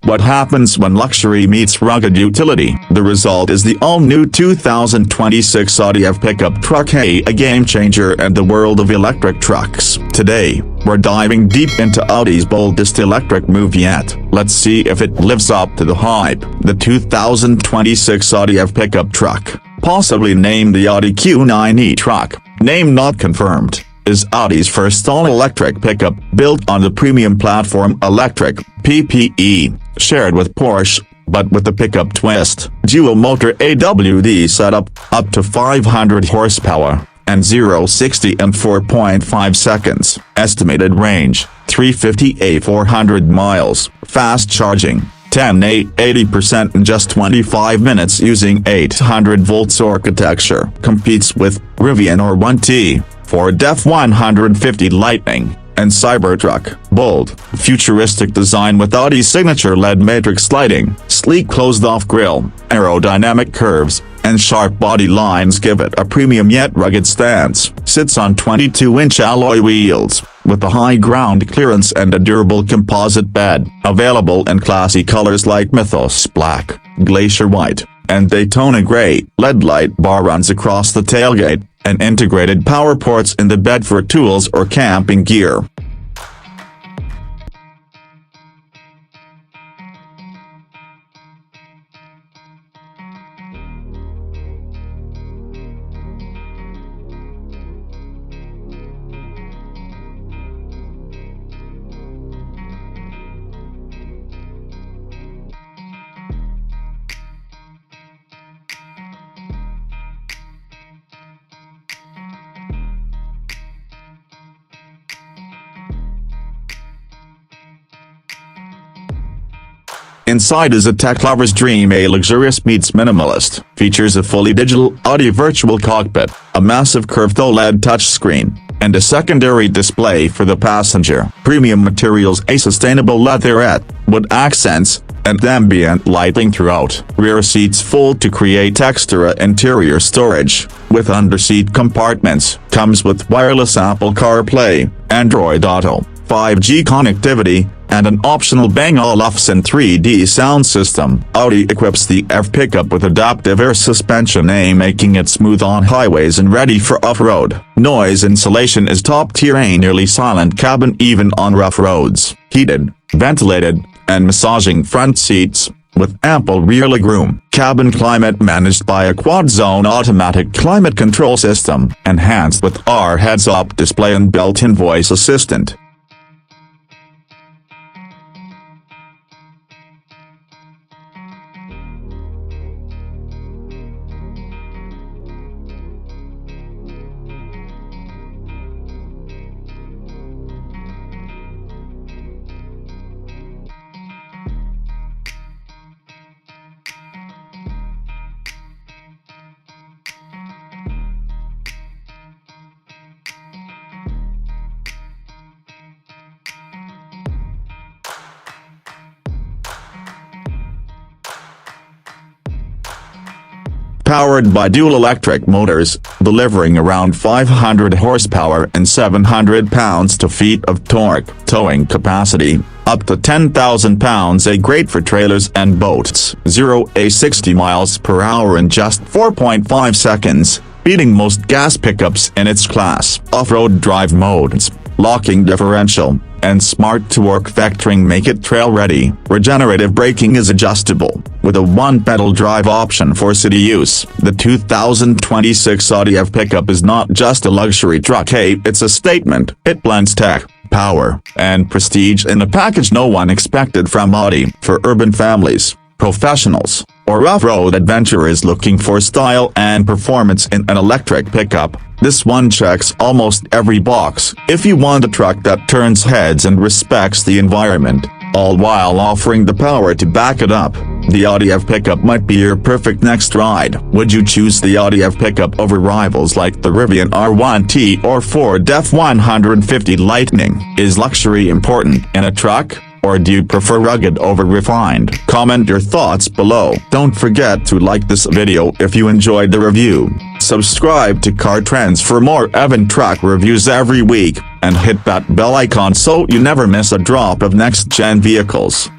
What happens when luxury meets rugged utility? The result is the all-new 2026 Audi EV Pickup truck, a game changer in the world of electric trucks. Today, we're diving deep into Audi's boldest electric move yet. Let's see if it lives up to the hype. The 2026 Audi EV Pickup truck, possibly named the Audi Q9 e-truck, name not confirmed, is Audi's first all-electric pickup built on the premium platform Electric PPE, shared with Porsche, but with the pickup twist. Dual-motor AWD setup, up to 500 horsepower, and 0-60 in 4.5 seconds. Estimated range, 350 400 miles. Fast charging, 80% in just 25 minutes using 800 volts architecture. Competes with Rivian or 1T, Ford F-150 Lightning, and Cybertruck. Bold, futuristic design with Audi's signature LED matrix lighting, sleek closed-off grille, aerodynamic curves, and sharp body lines give it a premium yet rugged stance. Sits on 22-inch alloy wheels, with a high ground clearance and a durable composite bed. Available in classy colors like Mythos Black, Glacier White, and Daytona Gray. LED light bar runs across the tailgate, and integrated power ports in the bed for tools or camping gear. Inside is a tech lover's dream, a luxurious meets minimalist. Features a fully digital Audi virtual cockpit, a massive curved OLED touchscreen, and a secondary display for the passenger. Premium materials, a sustainable leatherette, wood accents, and ambient lighting throughout. Rear seats fold to create extra interior storage, with underseat compartments. Comes with wireless Apple CarPlay, Android Auto, 5G connectivity, and an optional Bang & Olufsen 3D sound system. Audi equips the EV Pickup with adaptive air suspension, making it smooth on highways and ready for off-road. Noise insulation is top-tier, a nearly silent cabin even on rough roads. Heated, ventilated, and massaging front seats, with ample rear legroom. Cabin climate managed by a quad-zone automatic climate control system, enhanced with our heads-up display and built-in voice assistant. Powered by dual electric motors, delivering around 500 horsepower and 700 pounds-feet of torque. Towing capacity, up to 10,000 pounds, great for trailers and boats. 0-60 miles per hour in just 4.5 seconds, beating most gas pickups in its class. Off-road drive modes, locking differential, and smart torque vectoring make it trail-ready. Regenerative braking is adjustable, with a one-pedal drive option for city use. The 2026 Audi EV Pickup is not just a luxury truck, it's a statement. It blends tech, power, and prestige in a package no one expected from Audi. For urban families, professionals, or off-road adventurers looking for style and performance in an electric pickup, this one checks almost every box. If you want a truck that turns heads and respects the environment, all while offering the power to back it up, the Audi EV Pickup might be your perfect next ride. Would you choose the Audi EV Pickup over rivals like the Rivian R1T or Ford F-150 Lightning? Is luxury important in a truck? Or do you prefer rugged over refined? Comment your thoughts below. Don't forget to like this video if you enjoyed the review. Subscribe to Car Trends for more EV and truck reviews every week, and hit that bell icon so you never miss a drop of next-gen vehicles.